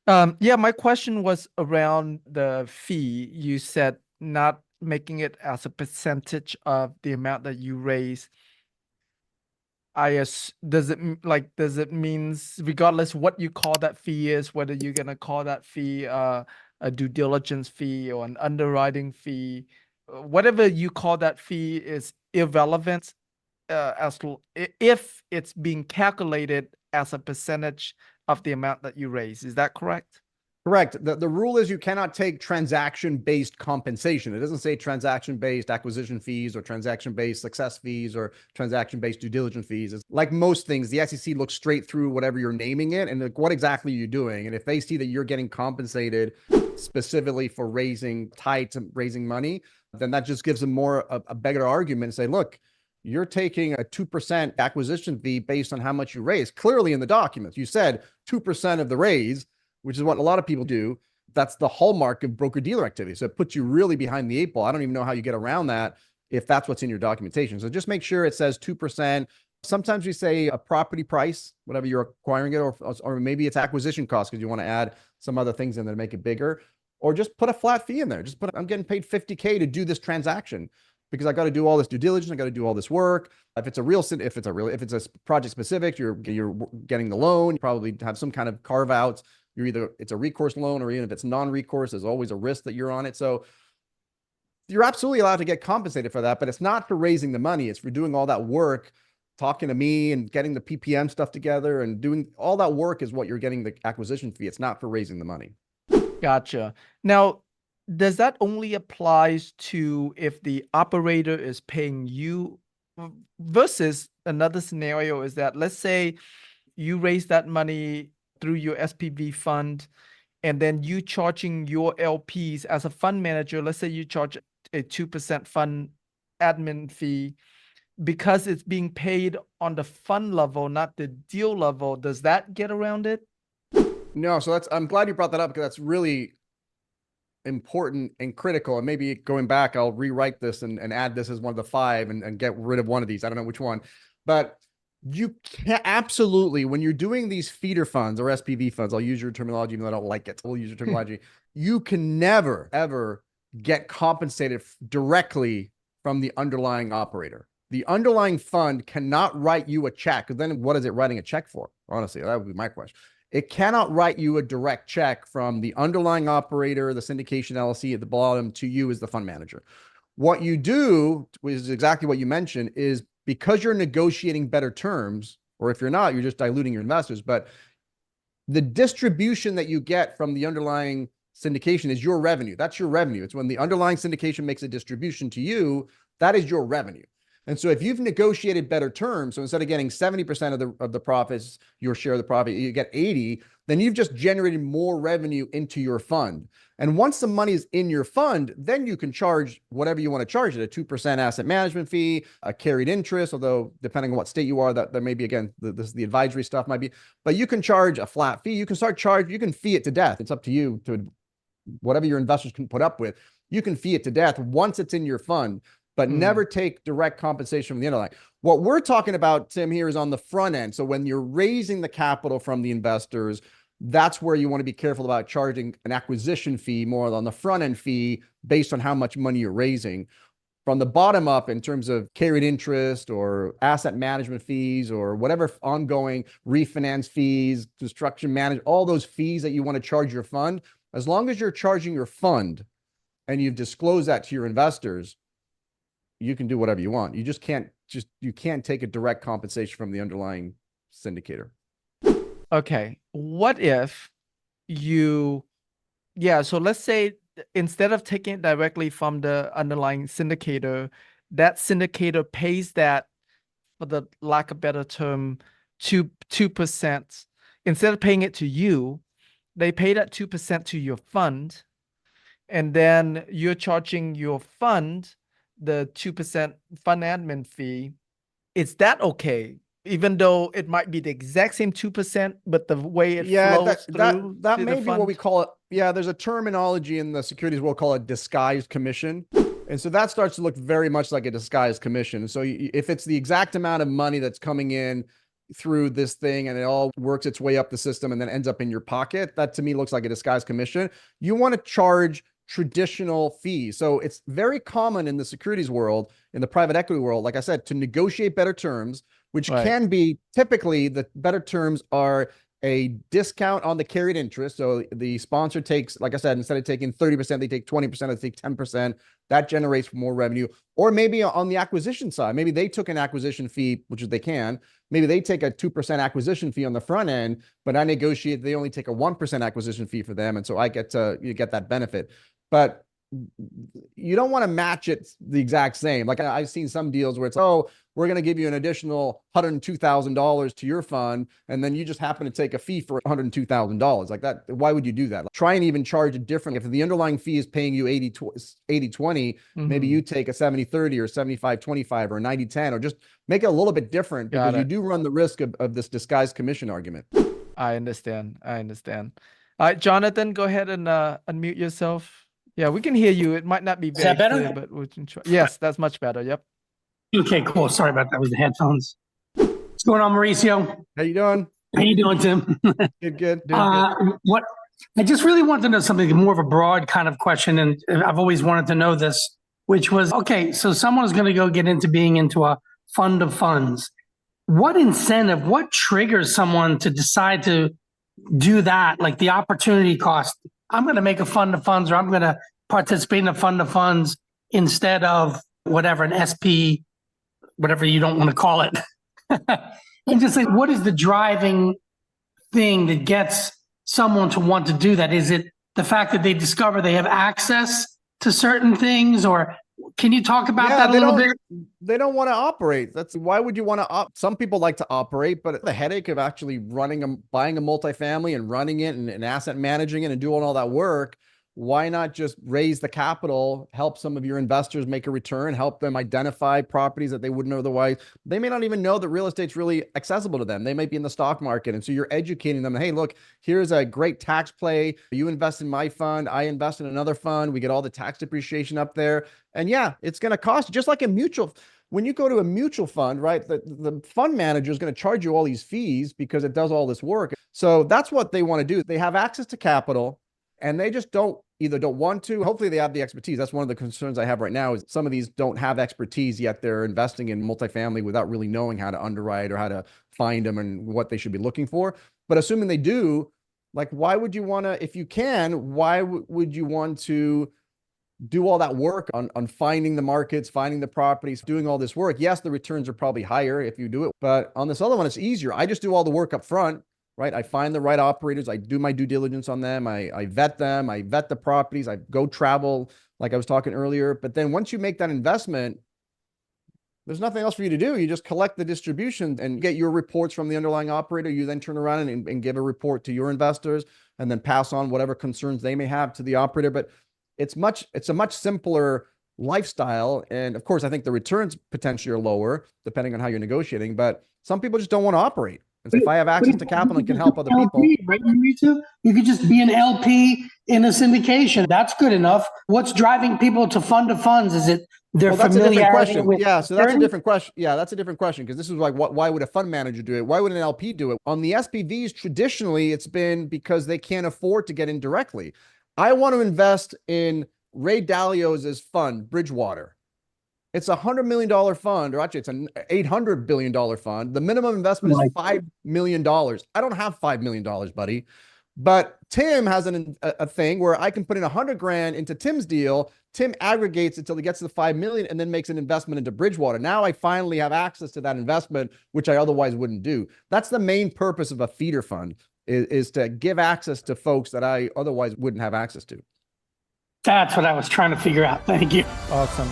Yeah, my question was around the fee. You said not making it as a percentage of the amount that you raise. Does it means regardless what you call that fee is, whether you're gonna call that fee a due diligence fee or an underwriting fee, whatever you call that fee is irrelevant if it's being calculated as a percentage of the amount that you raise. Is that correct? Correct. The rule is you cannot take transaction-based compensation. It doesn't say transaction-based acquisition fees or transaction-based success fees or transaction-based due diligence fees. It's like most things, the SEC looks straight through whatever you're naming it and like, what exactly are you doing? And if they see that you're getting compensated specifically for tied to raising money, then that just gives them a better argument and say, look, you're taking a 2% acquisition fee based on how much you raise. Clearly in the documents, you said 2% of the raise, which is what a lot of people do. That's the hallmark of broker dealer activity. So it puts you really behind the eight ball. I don't even know how you get around that if that's what's in your documentation. So just make sure it says 2%. Sometimes we say a property price, whatever you're acquiring it, or maybe it's acquisition cost because you want to add some other things in there to make it bigger, or just put a flat fee in there. Just I'm getting paid 50K to do this transaction because I got to do all this due diligence. I got to do all this work. If it's a project specific, you're getting the loan, you probably have some kind of carve outs. It's a recourse loan, or even if it's non-recourse, there's always a risk that you're on it. So you're absolutely allowed to get compensated for that, but it's not for raising the money. It's for doing all that work, talking to me and getting the PPM stuff together and doing all that work is what you're getting the acquisition fee. It's not for raising the money. Gotcha. Now, does that only applies to if the operator is paying you versus another scenario is that let's say you raise that money through your SPV fund and then you charging your LPs as a fund manager, let's say you charge a 2% fund admin fee because it's being paid on the fund level, not the deal level. Does that get around it? No, so I'm glad you brought that up because that's really important and critical. And maybe going back, I'll rewrite this and add this as one of the five and get rid of one of these. I don't know which one, but you can absolutely, when you're doing these feeder funds or SPV funds, I'll use your terminology, even though I don't like it. We'll use your terminology. You can never, ever get compensated directly from the underlying operator. The underlying fund cannot write you a check. Then what is it writing a check for? Honestly, that would be my question. It cannot write you a direct check from the underlying operator, the syndication LLC at the bottom to you as the fund manager. What you do, which is exactly what you mentioned, is because you're negotiating better terms, or if you're not, you're just diluting your investors. But the distribution that you get from the underlying syndication is your revenue. That's your revenue. It's when the underlying syndication makes a distribution to you, that is your revenue. And so if you've negotiated better terms, so instead of getting 70% of the profits, your share of the profit, you get 80, then you've just generated more revenue into your fund. And once the money is in your fund, then you can charge whatever you want to charge it, a 2% asset management fee, a carried interest, although depending on what state you are, that there may be, again, the advisory stuff might be, but you can charge a flat fee. You can fee it to death. It's up to you to whatever your investors can put up with. You can fee it to death once it's in your fund, but never take direct compensation from the underlying. What we're talking about, Tim, here is on the front end. So when you're raising the capital from the investors, that's where you want to be careful about charging an acquisition fee more on the front end fee based on how much money you're raising. From the bottom up, in terms of carried interest or asset management fees or whatever ongoing refinance fees, construction management, all those fees that you want to charge your fund, as long as you're charging your fund and you've disclosed that to your investors, you can do whatever you want. You can't take a direct compensation from the underlying syndicator. Okay. What if you, yeah, so let's say instead of taking it directly from the underlying syndicator, that syndicator pays that, for the lack of better term, 2%. Instead of paying it to you, they pay that 2% to your fund, and then you're charging your fund the 2% fund admin fee. Is that okay? Even though it might be the exact same 2%, but the way it Yeah, flows through that to the may be what we fund. call it. Yeah, there's a terminology in the securities world called a disguised commission. And so that starts to look very much like a disguised commission. So if it's the exact amount of money that's coming in through this thing and it all works its way up the system and then ends up in your pocket. That to me looks like a disguised commission. You want to charge traditional fees. So it's very common in the securities world, in the private equity world, like I said, to negotiate better terms, which can be typically the better terms are a discount on the carried interest. So the sponsor takes, like I said, instead of taking 30%, they take 20%, they take 10%. That generates more revenue. Or maybe on the acquisition side, maybe they took an acquisition fee, which is they can. Maybe they take a 2% acquisition fee on the front end, but I negotiate, they only take a 1% acquisition fee for them. And so you get that benefit. But you don't want to match it the exact same. Like I've seen some deals where it's, oh, we're going to give you an additional $102,000 to your fund, and then you just happen to take a fee for $102,000. Like that, why would you do that? Like, try and even charge it different. If the underlying fee is paying you 80-20, maybe you take a 70-30 or 75-25 or 90-10, or just make it a little bit different, because you do run the risk of this disguised commission argument. I understand. All right, Jonathan, go ahead and unmute yourself. Yeah, we can hear you. It might not be very clear, but we can try. Yes, that's much better. Yep. Okay, cool. Sorry about that. It was the headphones. What's going on, Mauricio? How you doing? How you doing, Tim? Good. What I just really wanted to know something more of a broad kind of question, and I've always wanted to know this, which was, okay, so someone's going to go get into being into a fund of funds. What incentive, what triggers someone to decide to do that? Like the opportunity cost. I'm going to make a fund of funds, or I'm going to participate in a fund of funds instead of whatever, an SP, whatever you don't want to call it. And just like, what is the driving thing that gets someone to want to do that? Is it the fact that they discover they have access to certain things, or can you talk about that a little bit? They don't want to operate. Why would you want to some people like to operate, but the headache of actually buying a multifamily and running it and asset managing it and doing all that work, why not just raise the capital, help some of your investors make a return, help them identify properties that they wouldn't otherwise. They may not even know that real estate's really accessible to them. They might be in the stock market. And so you're educating them. Hey, look, here's a great tax play. You invest in my fund. I invest in another fund. We get all the tax depreciation up there. And yeah, it's going to cost you, just like a mutual. When you go to a mutual fund, right, the fund manager is going to charge you all these fees because it does all this work. So that's what they want to do. They have access to capital, and they just don't want to. Hopefully they have the expertise. That's one of the concerns I have right now, is some of these don't have expertise yet. They're investing in multifamily without really knowing how to underwrite or how to find them and what they should be looking for. But assuming they do, like, why would you want to, if you can, why would you want to do all that work on finding the markets, finding the properties, doing all this work? Yes, the returns are probably higher if you do it, but on this other one, it's easier. I just do all the work up front. Right? I find the right operators. I do my due diligence on them. I vet them. I vet the properties. I go travel, like I was talking earlier. But then once you make that investment, there's nothing else for you to do. You just collect the distribution and get your reports from the underlying operator. You then turn around and give a report to your investors, and then pass on whatever concerns they may have to the operator. But it's a much simpler lifestyle. And of course, I think the returns potentially are lower depending on how you're negotiating, but some people just don't want to operate. If I have access to capital and can help other people. Right, you could just be an LP in a syndication. That's good enough. What's driving people to fund of funds? Is it their familiarity with? Yeah, so that's a different question. Yeah, that's a different question, because this is like, why would a fund manager do it? Why would an LP do it? On the SPVs, traditionally, it's been because they can't afford to get in directly. I want to invest in Ray Dalio's fund, Bridgewater. It's a $100 million fund, or actually it's an $800 billion fund. The minimum investment is $5 million. I don't have $5 million, buddy. But Tim has a thing where I can put in 100 grand into Tim's deal. Tim aggregates it till he gets to the 5 million and then makes an investment into Bridgewater. Now I finally have access to that investment, which I otherwise wouldn't do. That's the main purpose of a feeder fund, is to give access to folks that I otherwise wouldn't have access to. That's what I was trying to figure out. Thank you. Awesome.